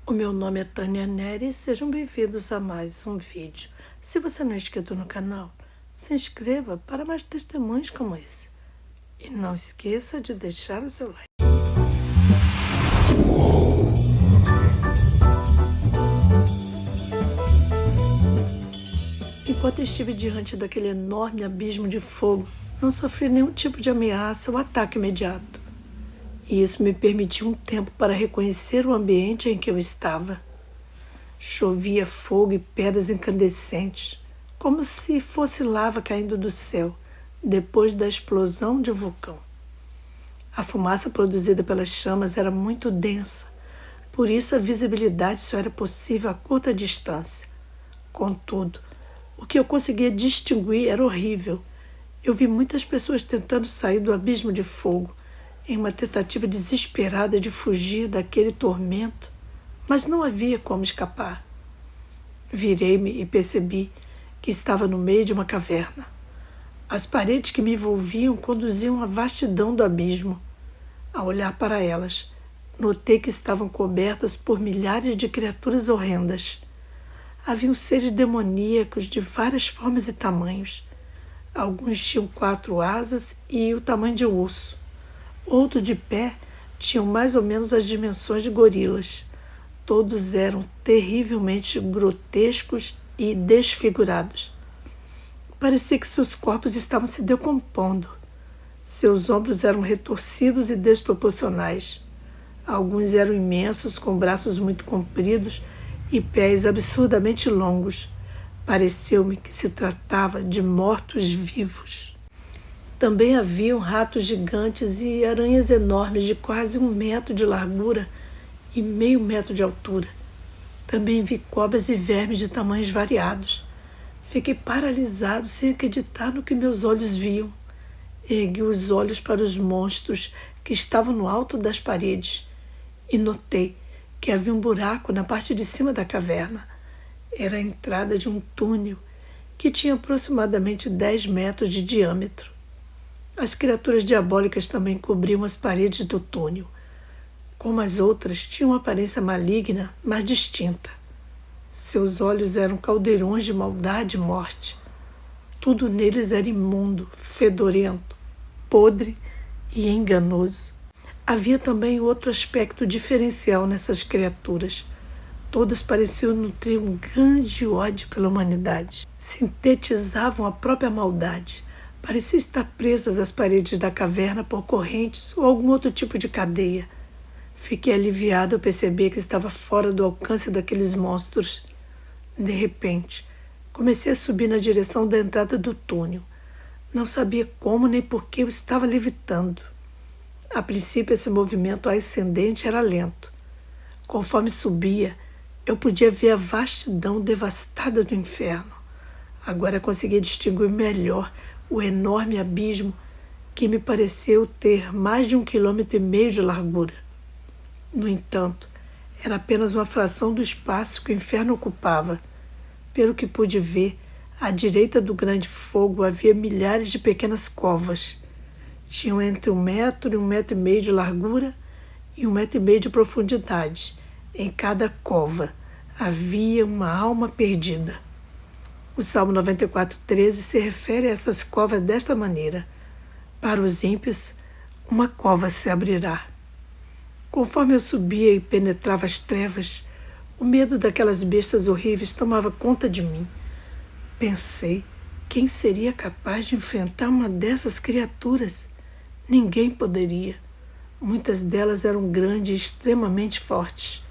O meu nome é Tânia Nery e sejam bem-vindos a mais um vídeo. Se você não é inscrito no canal, se inscreva para mais testemunhos como esse. E não esqueça de deixar o seu like. Enquanto estive diante daquele enorme abismo de fogo, não sofri nenhum tipo de ameaça ou ataque imediato. E isso me permitiu um tempo para reconhecer o ambiente em que eu estava. Chovia fogo e pedras incandescentes, como se fosse lava caindo do céu, depois da explosão de um vulcão. A fumaça produzida pelas chamas era muito densa, por isso a visibilidade só era possível a curta distância. Contudo, o que eu conseguia distinguir era horrível. Eu vi muitas pessoas tentando sair do abismo de fogo, em uma tentativa desesperada de fugir daquele tormento, mas não havia como escapar. Virei-me e percebi que estava no meio de uma caverna. As paredes que me envolviam conduziam à vastidão do abismo. Ao olhar para elas, notei que estavam cobertas por milhares de criaturas horrendas. Haviam seres demoníacos de várias formas e tamanhos. Alguns tinham 4 asas e o tamanho de um urso. Outros de pé tinham mais ou menos as dimensões de gorilas. Todos eram terrivelmente grotescos e desfigurados. Parecia que seus corpos estavam se decompondo. Seus ombros eram retorcidos e desproporcionais. Alguns eram imensos, com braços muito compridos e pés absurdamente longos. Pareceu-me que se tratava de mortos-vivos. Também haviam ratos gigantes e aranhas enormes de quase 1 metro de largura e meio metro de altura. Também vi cobras e vermes de tamanhos variados. Fiquei paralisado sem acreditar no que meus olhos viam. Ergui os olhos para os monstros que estavam no alto das paredes e notei que havia um buraco na parte de cima da caverna. Era a entrada de um túnel que tinha aproximadamente 10 metros de diâmetro. As criaturas diabólicas também cobriam as paredes do túnel. Como as outras, tinham uma aparência maligna, mas distinta. Seus olhos eram caldeirões de maldade e morte. Tudo neles era imundo, fedorento, podre e enganoso. Havia também outro aspecto diferencial nessas criaturas. Todas pareciam nutrir um grande ódio pela humanidade. Sintetizavam a própria maldade. Pareciam estar presas às paredes da caverna por correntes ou algum outro tipo de cadeia. Fiquei aliviado ao perceber que estava fora do alcance daqueles monstros. De repente, comecei a subir na direção da entrada do túnel. Não sabia como nem por que eu estava levitando. A princípio, esse movimento ascendente era lento. Conforme subia, eu podia ver a vastidão devastada do inferno. Agora conseguia distinguir melhor o enorme abismo que me pareceu ter mais de 1,5 km de largura. No entanto, era apenas uma fração do espaço que o inferno ocupava. Pelo que pude ver, à direita do grande fogo havia milhares de pequenas covas. Tinham entre 1 metro e 1,5 metro de largura e 1,5 metro de profundidade. Em cada cova havia uma alma perdida. O Salmo 94:13 se refere a essas covas desta maneira: para os ímpios, uma cova se abrirá. Conforme eu subia e penetrava as trevas, o medo daquelas bestas horríveis tomava conta de mim. Pensei, quem seria capaz de enfrentar uma dessas criaturas? Ninguém poderia. Muitas delas eram grandes e extremamente fortes.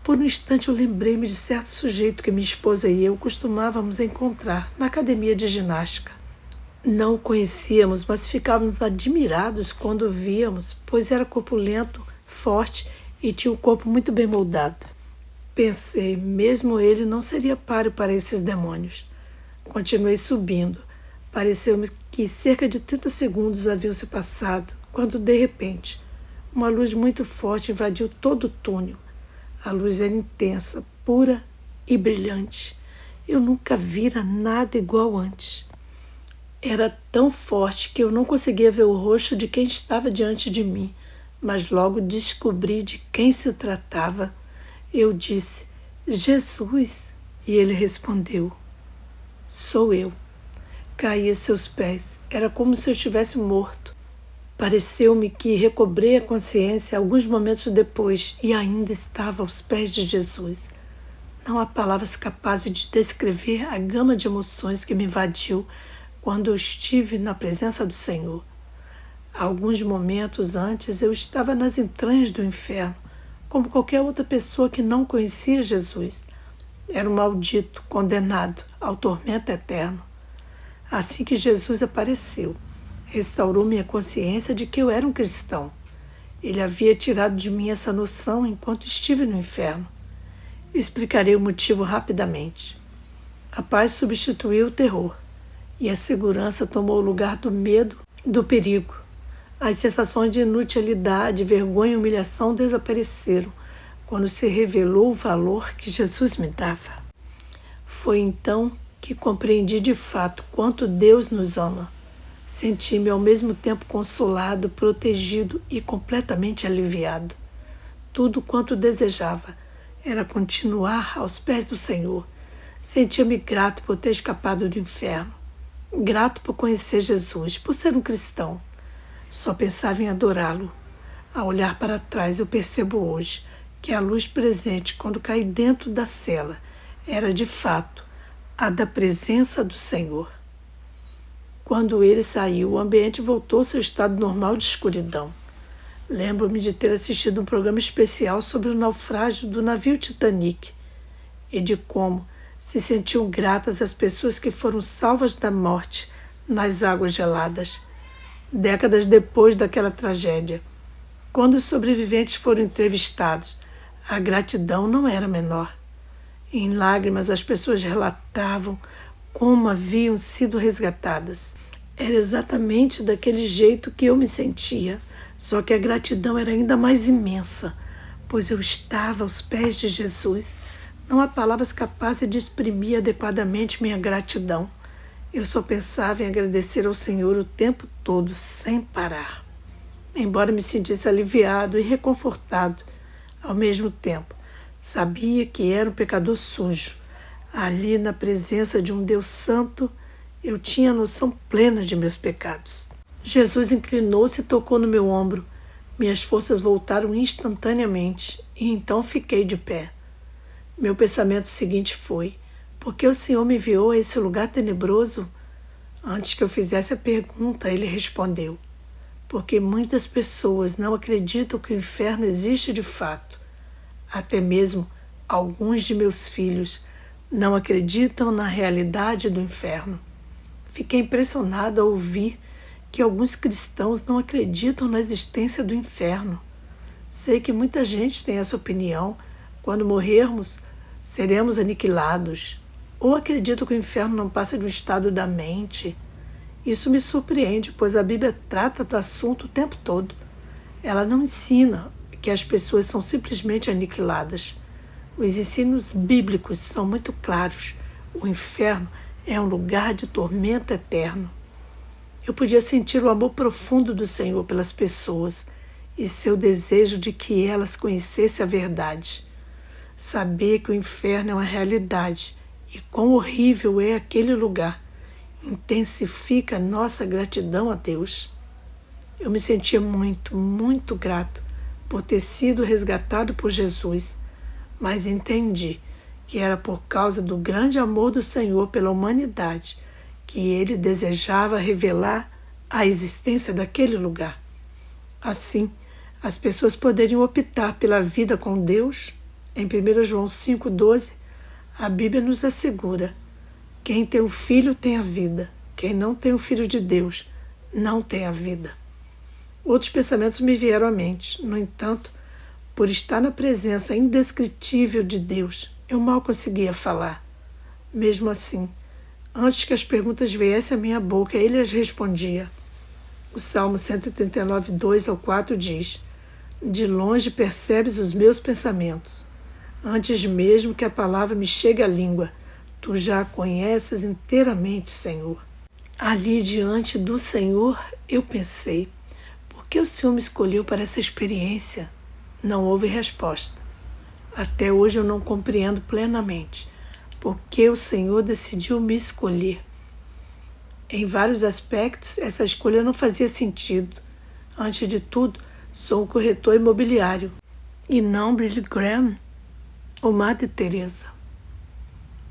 Por um instante eu lembrei-me de certo sujeito que minha esposa e eu costumávamos encontrar na academia de ginástica. Não o conhecíamos, mas ficávamos admirados quando o víamos, pois era corpulento, forte e tinha o corpo muito bem moldado. Pensei, mesmo ele não seria páreo para esses demônios. Continuei subindo. Pareceu-me que cerca de 30 segundos haviam se passado, quando de repente, uma luz muito forte invadiu todo o túnel. A luz era intensa, pura e brilhante. Eu nunca vira nada igual antes. Era tão forte que eu não conseguia ver o rosto de quem estava diante de mim, mas logo descobri de quem se tratava. Eu disse: Jesus. E ele respondeu: Sou eu. Caí a seus pés. Era como se eu estivesse morto. Pareceu-me que recobrei a consciência alguns momentos depois e ainda estava aos pés de Jesus. Não há palavras capazes de descrever a gama de emoções que me invadiu quando eu estive na presença do Senhor. Alguns momentos antes eu estava nas entranhas do inferno, como qualquer outra pessoa que não conhecia Jesus. Era um maldito, condenado ao tormento eterno. Assim que Jesus apareceu, restaurou minha consciência de que eu era um cristão. Ele havia tirado de mim essa noção enquanto estive no inferno. Explicarei o motivo rapidamente. A paz substituiu o terror, e a segurança tomou o lugar do medo, do perigo. As sensações de inutilidade, vergonha e humilhação desapareceram quando se revelou o valor que Jesus me dava. Foi então que compreendi de fato quanto Deus nos ama. Senti-me ao mesmo tempo consolado, protegido e completamente aliviado. Tudo quanto desejava era continuar aos pés do Senhor. Sentia-me grato por ter escapado do inferno, grato por conhecer Jesus, por ser um cristão. Só pensava em adorá-lo. Ao olhar para trás, eu percebo hoje que a luz presente quando caí dentro da cela era de fato a da presença do Senhor. Quando ele saiu, o ambiente voltou ao seu estado normal de escuridão. Lembro-me de ter assistido um programa especial sobre o naufrágio do navio Titanic e de como se sentiam gratas as pessoas que foram salvas da morte nas águas geladas. Décadas depois daquela tragédia, quando os sobreviventes foram entrevistados, a gratidão não era menor. Em lágrimas, as pessoas relatavam como haviam sido resgatadas. Era exatamente daquele jeito que eu me sentia, só que a gratidão era ainda mais imensa, pois eu estava aos pés de Jesus. Não há palavras capazes de exprimir adequadamente minha gratidão. Eu só pensava em agradecer ao Senhor o tempo todo, sem parar. Embora me sentisse aliviado e reconfortado, ao mesmo tempo, sabia que era um pecador sujo. Ali, na presença de um Deus santo, eu tinha noção plena de meus pecados. Jesus inclinou-se e tocou no meu ombro. Minhas forças voltaram instantaneamente e então fiquei de pé. Meu pensamento seguinte foi: por que o Senhor me enviou a esse lugar tenebroso? Antes que eu fizesse a pergunta, ele respondeu: porque muitas pessoas não acreditam que o inferno existe de fato. Até mesmo alguns de meus filhos não acreditam na realidade do inferno. Fiquei impressionado ao ouvir que alguns cristãos não acreditam na existência do inferno. Sei que muita gente tem essa opinião. Quando morrermos, seremos aniquilados. Ou acreditam que o inferno não passa de um estado da mente. Isso me surpreende, pois a Bíblia trata do assunto o tempo todo. Ela não ensina que as pessoas são simplesmente aniquiladas. Os ensinos bíblicos são muito claros. O inferno é um lugar de tormento eterno. Eu podia sentir o amor profundo do Senhor pelas pessoas e seu desejo de que elas conhecessem a verdade. Saber que o inferno é uma realidade e quão horrível é aquele lugar intensifica nossa gratidão a Deus. Eu me sentia muito, muito grato por ter sido resgatado por Jesus, mas entendi que era por causa do grande amor do Senhor pela humanidade que ele desejava revelar a existência daquele lugar. Assim, as pessoas poderiam optar pela vida com Deus. Em 1 João 5,12, a Bíblia nos assegura: quem tem o Filho tem a vida, quem não tem o Filho de Deus não tem a vida. Outros pensamentos me vieram à mente. No entanto, por estar na presença indescritível de Deus, eu mal conseguia falar. Mesmo assim, antes que as perguntas viessem à minha boca, ele as respondia. O Salmo 139, 2-4 diz: de longe percebes os meus pensamentos. Antes mesmo que a palavra me chegue à língua, tu já a conheces inteiramente, Senhor. Ali diante do Senhor, eu pensei: por que o Senhor me escolheu para essa experiência? Não houve resposta. Até hoje eu não compreendo plenamente porque o Senhor decidiu me escolher. Em vários aspectos, essa escolha não fazia sentido. Antes de tudo, sou um corretor imobiliário e não Billy Graham ou Madre Teresa.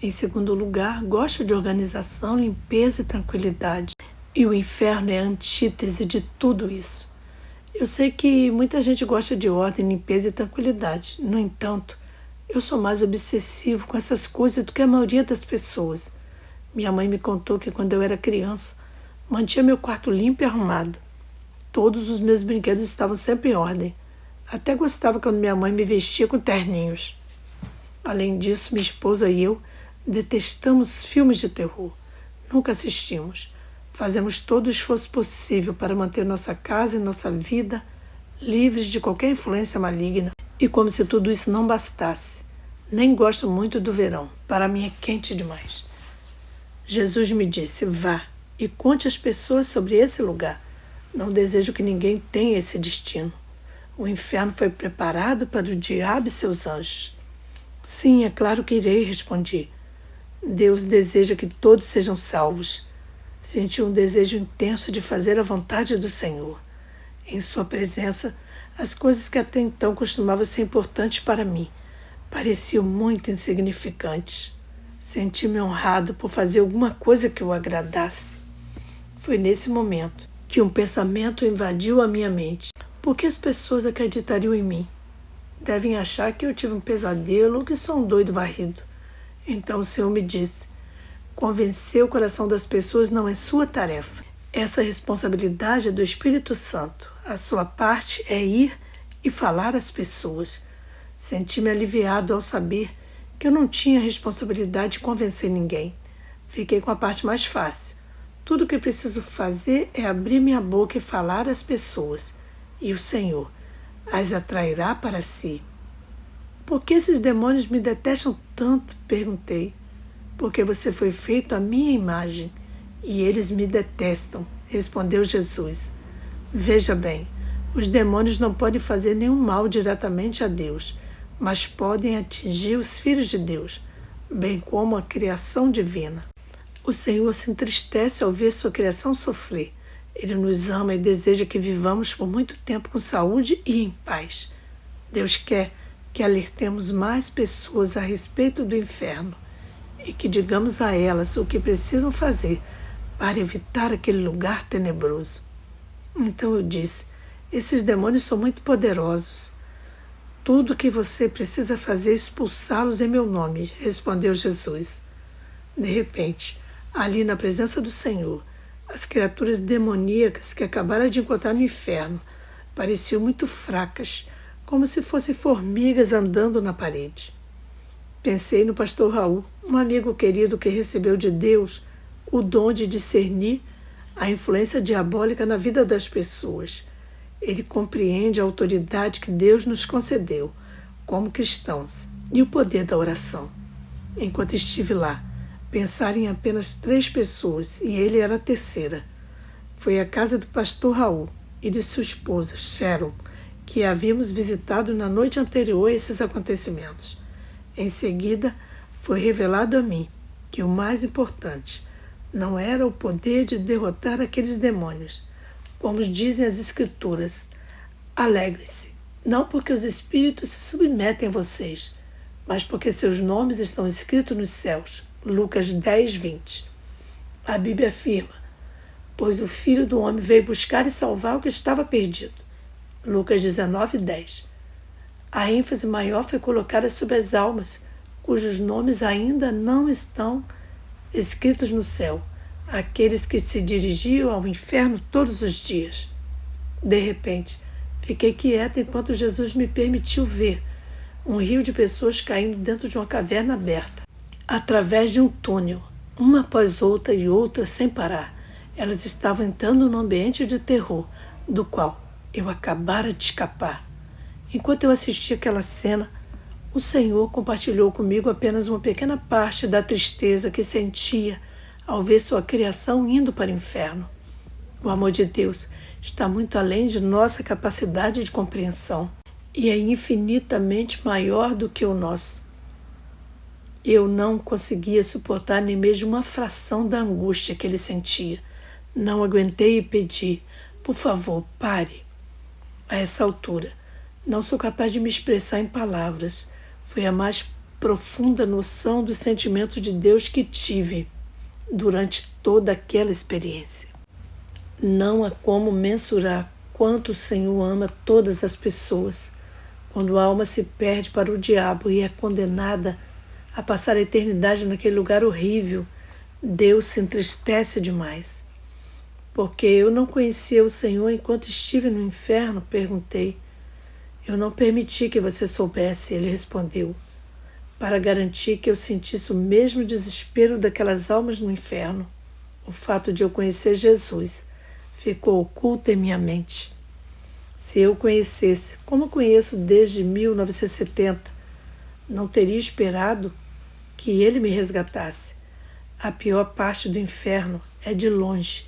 Em segundo lugar, gosto de organização, limpeza e tranquilidade. E o inferno é a antítese de tudo isso. Eu sei que muita gente gosta de ordem, limpeza e tranquilidade. No entanto, eu sou mais obsessivo com essas coisas do que a maioria das pessoas. Minha mãe me contou que quando eu era criança, mantinha meu quarto limpo e arrumado. Todos os meus brinquedos estavam sempre em ordem. Até gostava quando minha mãe me vestia com terninhos. Além disso, minha esposa e eu detestamos filmes de terror. Nunca assistimos. Fazemos todo o esforço possível para manter nossa casa e nossa vida livres de qualquer influência maligna. E como se tudo isso não bastasse, nem gosto muito do verão. Para mim é quente demais. Jesus me disse, vá e conte às pessoas sobre esse lugar. Não desejo que ninguém tenha esse destino. O inferno foi preparado para o diabo e seus anjos. Sim, é claro que irei, respondi. Deus deseja que todos sejam salvos. Senti um desejo intenso de fazer a vontade do Senhor. Em sua presença, as coisas que até então costumavam ser importantes para mim pareciam muito insignificantes. Senti-me honrado por fazer alguma coisa que o agradasse. Foi nesse momento que um pensamento invadiu a minha mente. Por que as pessoas acreditariam em mim? Devem achar que eu tive um pesadelo ou que sou um doido varrido. Então o Senhor me disse, convencer o coração das pessoas não é sua tarefa. Essa responsabilidade é do Espírito Santo. A sua parte é ir e falar às pessoas. Senti-me aliviado ao saber que eu não tinha a responsabilidade de convencer ninguém. Fiquei com a parte mais fácil. Tudo o que preciso fazer é abrir minha boca e falar às pessoas. E o Senhor as atrairá para si. Por que esses demônios me detestam tanto? Perguntei. Porque você foi feito à minha imagem e eles me detestam, respondeu Jesus. Veja bem, os demônios não podem fazer nenhum mal diretamente a Deus, mas podem atingir os filhos de Deus, bem como a criação divina. O Senhor se entristece ao ver sua criação sofrer. Ele nos ama e deseja que vivamos por muito tempo com saúde e em paz. Deus quer que alertemos mais pessoas a respeito do inferno e que digamos a elas o que precisam fazer para evitar aquele lugar tenebroso. Então eu disse, esses demônios são muito poderosos. Tudo o que você precisa fazer é expulsá-los em meu nome, respondeu Jesus. De repente, ali na presença do Senhor, as criaturas demoníacas que acabara de encontrar no inferno pareciam muito fracas, como se fossem formigas andando na parede. Pensei no pastor Raul, um amigo querido que recebeu de Deus o dom de discernir a influência diabólica na vida das pessoas. Ele compreende a autoridade que Deus nos concedeu como cristãos e o poder da oração. Enquanto estive lá, pensaram em apenas 3 pessoas e ele era a terceira. Foi à casa do pastor Raul e de sua esposa, Sharon, que havíamos visitado na noite anterior a esses acontecimentos. Em seguida, foi revelado a mim que o mais importante não era o poder de derrotar aqueles demônios. Como dizem as Escrituras, alegre-se, não porque os espíritos se submetem a vocês, mas porque seus nomes estão escritos nos céus. Lucas 10, 20. A Bíblia afirma, pois o Filho do Homem veio buscar e salvar o que estava perdido. Lucas 19, 10. A ênfase maior foi colocada sobre as almas, cujos nomes ainda não estão escritos no céu, aqueles que se dirigiam ao inferno todos os dias. De repente, fiquei quieta enquanto Jesus me permitiu ver um rio de pessoas caindo dentro de uma caverna aberta, através de um túnel, uma após outra e outra sem parar. Elas estavam entrando num ambiente de terror, do qual eu acabara de escapar. Enquanto eu assistia aquela cena, o Senhor compartilhou comigo apenas uma pequena parte da tristeza que sentia ao ver sua criação indo para o inferno. O amor de Deus está muito além de nossa capacidade de compreensão. e é infinitamente maior do que o nosso. Eu não conseguia suportar nem mesmo uma fração da angústia que ele sentia. Não aguentei e pedi: por favor, pare. A essa altura, não sou capaz de me expressar em palavras. Foi a mais profunda noção dos sentimentos de Deus que tive durante toda aquela experiência. Não há como mensurar quanto o Senhor ama todas as pessoas. Quando a alma se perde para o diabo e é condenada a passar a eternidade naquele lugar horrível, Deus se entristece demais. Porque eu não conhecia o Senhor enquanto estive no inferno? Perguntei. Eu não permiti que você soubesse, ele respondeu, para garantir que eu sentisse o mesmo desespero daquelas almas no inferno. O fato de eu conhecer Jesus ficou oculto em minha mente. Se eu conhecesse, como conheço desde 1970, não teria esperado que ele me resgatasse. A pior parte do inferno é, de longe,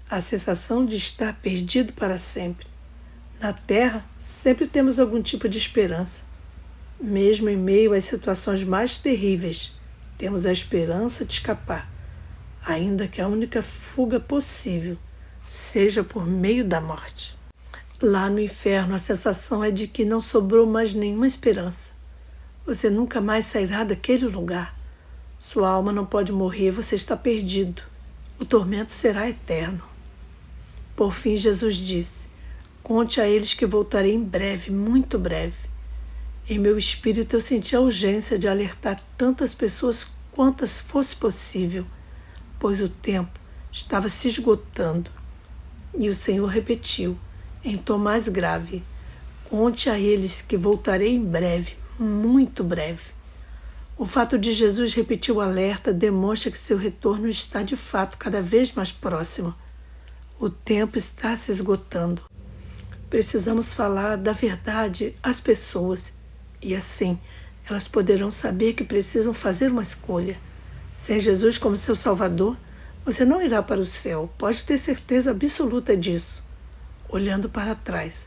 a sensação de estar perdido para sempre. Na Terra, sempre temos algum tipo de esperança. Mesmo em meio às situações mais terríveis, temos a esperança de escapar, ainda que a única fuga possível seja por meio da morte. Lá no inferno, a sensação é de que não sobrou mais nenhuma esperança. Você nunca mais sairá daquele lugar. Sua alma não pode morrer, você está perdido. O tormento será eterno. Por fim, Jesus disse: conte a eles que voltarei em breve, muito breve. Em meu espírito eu senti a urgência de alertar tantas pessoas quantas fosse possível, pois o tempo estava se esgotando. E o Senhor repetiu, em tom mais grave: conte a eles que voltarei em breve, muito breve. O fato de Jesus repetir o alerta demonstra que seu retorno está de fato cada vez mais próximo. O tempo está se esgotando. Precisamos falar da verdade às pessoas e assim elas poderão saber que precisam fazer uma escolha. Sem Jesus como seu Salvador, você não irá para o céu, pode ter certeza absoluta disso. Olhando para trás,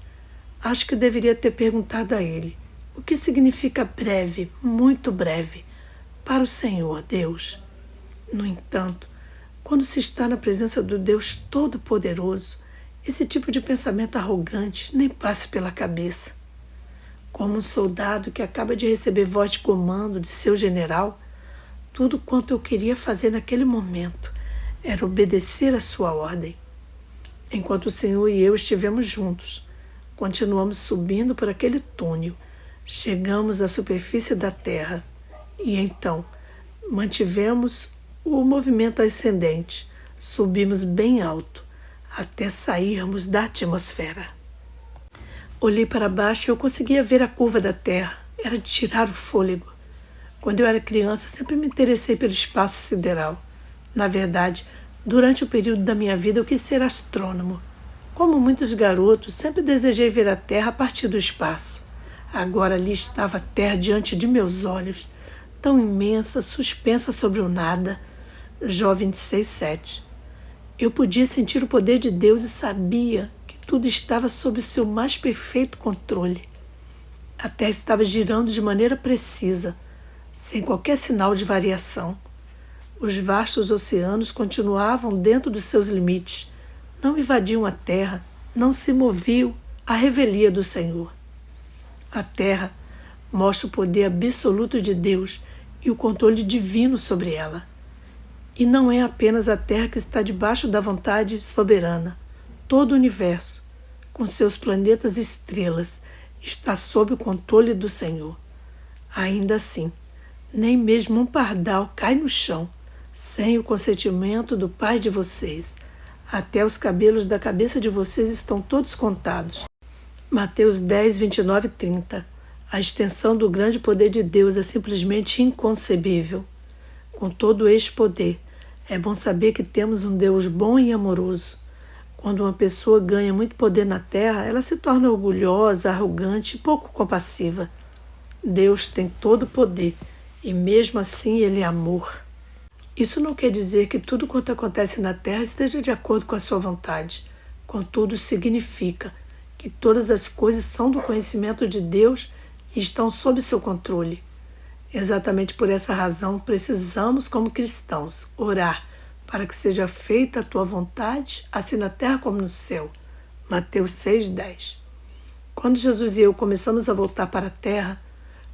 acho que deveria ter perguntado a ele: o que significa breve, muito breve, para o Senhor Deus? No entanto, quando se está na presença do Deus Todo-Poderoso, esse tipo de pensamento arrogante nem passa pela cabeça. Como um soldado que acaba de receber voz de comando de seu general, tudo quanto eu queria fazer naquele momento era obedecer a sua ordem. Enquanto o Senhor e eu estivemos juntos, continuamos subindo por aquele túnel, chegamos à superfície da terra e então mantivemos o movimento ascendente, subimos bem alto até sairmos da atmosfera. Olhei para baixo e eu conseguia ver a curva da terra, era de tirar o fôlego. Quando eu era criança, sempre me interessei pelo espaço sideral. Na verdade, durante o período da minha vida eu quis ser astrônomo. Como muitos garotos, sempre desejei ver a Terra a partir do espaço. Agora ali estava a Terra diante de meus olhos, tão imensa, suspensa sobre o nada. Jó 26:7. Eu podia sentir o poder de Deus e sabia que tudo estava sob o seu mais perfeito controle. A Terra estava girando de maneira precisa, sem qualquer sinal de variação. Os vastos oceanos continuavam dentro dos seus limites, não invadiam a terra, não se moviam à revelia do Senhor. A terra mostra o poder absoluto de Deus e o controle divino sobre ela. E não é apenas a terra que está debaixo da vontade soberana. Todo o universo, com seus planetas e estrelas, está sob o controle do Senhor. Ainda assim, nem mesmo um pardal cai no chão sem o consentimento do Pai de vocês. Até os cabelos da cabeça de vocês estão todos contados. Mateus 10, 29 e 30. A extensão do grande poder de Deus é simplesmente inconcebível. Com todo este poder, é bom saber que temos um Deus bom e amoroso. Quando uma pessoa ganha muito poder na terra, ela se torna orgulhosa, arrogante e pouco compassiva. Deus tem todo o poder e mesmo assim Ele é amor. Isso não quer dizer que tudo quanto acontece na terra esteja de acordo com a sua vontade. Contudo, significa que todas as coisas são do conhecimento de Deus e estão sob seu controle. Exatamente por essa razão, precisamos, como cristãos, orar para que seja feita a tua vontade, assim na terra como no céu. Mateus 6,10. Quando Jesus e eu começamos a voltar para a terra,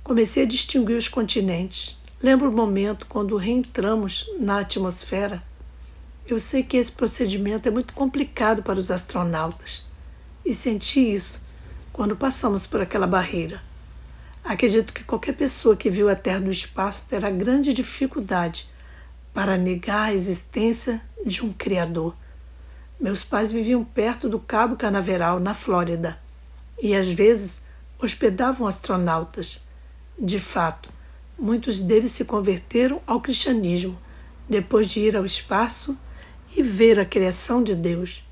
comecei a distinguir os continentes. Lembro o momento quando reentramos na atmosfera. Eu sei que esse procedimento é muito complicado para os astronautas e senti isso quando passamos por aquela barreira. Acredito que qualquer pessoa que viu a Terra do espaço terá grande dificuldade para negar a existência de um Criador. Meus pais viviam perto do Cabo Canaveral, na Flórida, e às vezes hospedavam astronautas. De fato, muitos deles se converteram ao cristianismo depois de ir ao espaço e ver a criação de Deus.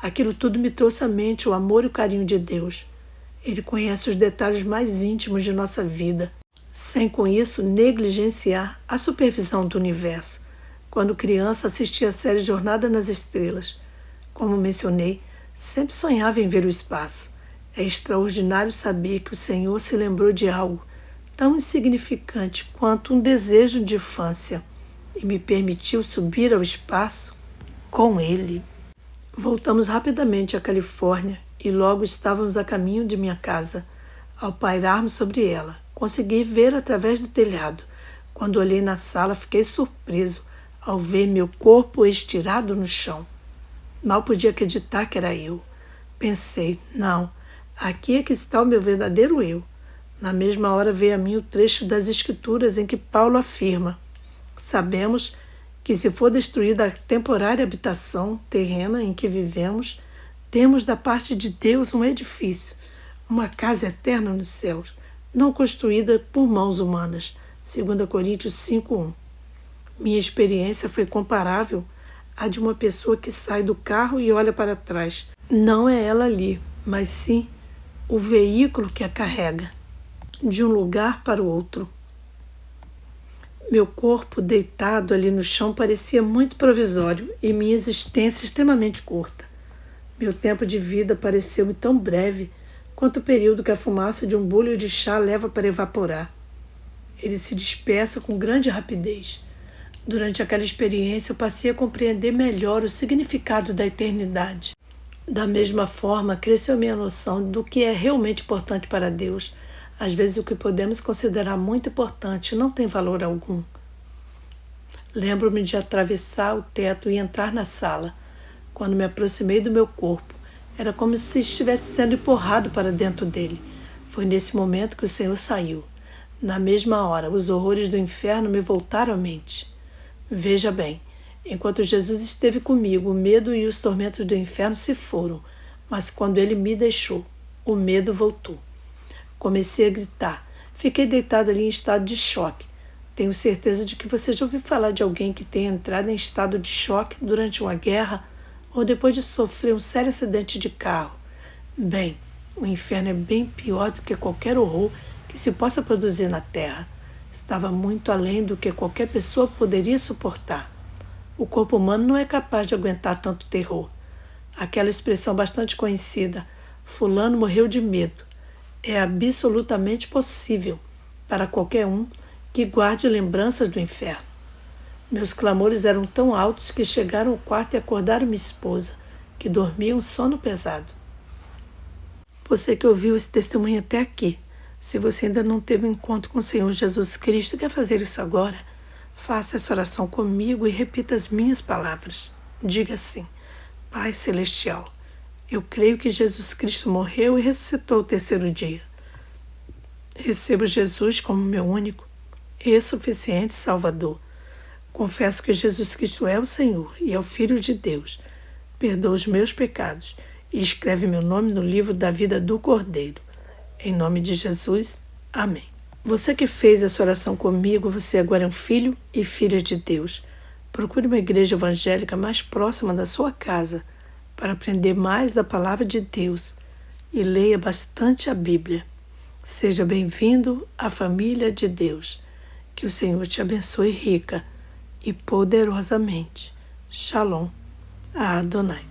Aquilo tudo me trouxe à mente o amor e o carinho de Deus. Ele conhece os detalhes mais íntimos de nossa vida, sem com isso negligenciar a supervisão do universo. Quando criança, assistia a série Jornada nas Estrelas. Como mencionei, sempre sonhava em ver o espaço. É extraordinário saber que o Senhor se lembrou de algo tão insignificante quanto um desejo de infância e me permitiu subir ao espaço com Ele. Voltamos rapidamente à Califórnia e logo estávamos a caminho de minha casa. Ao pairarmos sobre ela, consegui ver através do telhado. Quando olhei na sala, fiquei surpreso ao ver meu corpo estirado no chão. Mal podia acreditar que era eu. Pensei, não, aqui é que está o meu verdadeiro eu. Na mesma hora veio a mim o trecho das Escrituras em que Paulo afirma: sabemos que se for destruída a temporária habitação terrena em que vivemos, temos da parte de Deus um edifício, uma casa eterna nos céus, não construída por mãos humanas. 2 Coríntios 5:1. Minha experiência foi comparável à de uma pessoa que sai do carro e olha para trás. Não é ela ali, mas sim o veículo que a carrega, de um lugar para o outro. Meu corpo deitado ali no chão parecia muito provisório e minha existência extremamente curta. Meu tempo de vida pareceu-me tão breve quanto o período que a fumaça de um bule de chá leva para evaporar. Ele se dispersa com grande rapidez. Durante aquela experiência, eu passei a compreender melhor o significado da eternidade. Da mesma forma, cresceu minha noção do que é realmente importante para Deus. Às vezes, o que podemos considerar muito importante não tem valor algum. Lembro-me de atravessar o teto e entrar na sala. Quando me aproximei do meu corpo, era como se estivesse sendo empurrado para dentro dele. Foi nesse momento que o Senhor saiu. Na mesma hora, os horrores do inferno me voltaram à mente. Veja bem, enquanto Jesus esteve comigo, o medo e os tormentos do inferno se foram, mas quando ele me deixou, o medo voltou. Comecei a gritar. Fiquei deitado ali em estado de choque. Tenho certeza de que você já ouviu falar de alguém que tenha entrado em estado de choque durante uma guerra ou depois de sofrer um sério acidente de carro. Bem, o inferno é bem pior do que qualquer horror que se possa produzir na Terra. Estava muito além do que qualquer pessoa poderia suportar. O corpo humano não é capaz de aguentar tanto terror. Aquela expressão bastante conhecida, fulano morreu de medo, é absolutamente possível para qualquer um que guarde lembranças do inferno. Meus clamores eram tão altos que chegaram ao quarto e acordaram minha esposa, que dormia um sono pesado. Você que ouviu esse testemunho até aqui, se você ainda não teve um encontro com o Senhor Jesus Cristo e quer fazer isso agora, faça essa oração comigo e repita as minhas palavras. Diga assim: Pai Celestial, eu creio que Jesus Cristo morreu e ressuscitou o terceiro dia. Recebo Jesus como meu único e suficiente Salvador. Confesso que Jesus Cristo é o Senhor e é o Filho de Deus. Perdoa os meus pecados e escreve meu nome no livro da vida do Cordeiro. Em nome de Jesus, amém. Você que fez essa oração comigo, você agora é um filho e filha de Deus. Procure uma igreja evangélica mais próxima da sua casa para aprender mais da palavra de Deus e leia bastante a Bíblia. Seja bem-vindo à família de Deus. Que o Senhor te abençoe rica e poderosamente. Shalom, Adonai.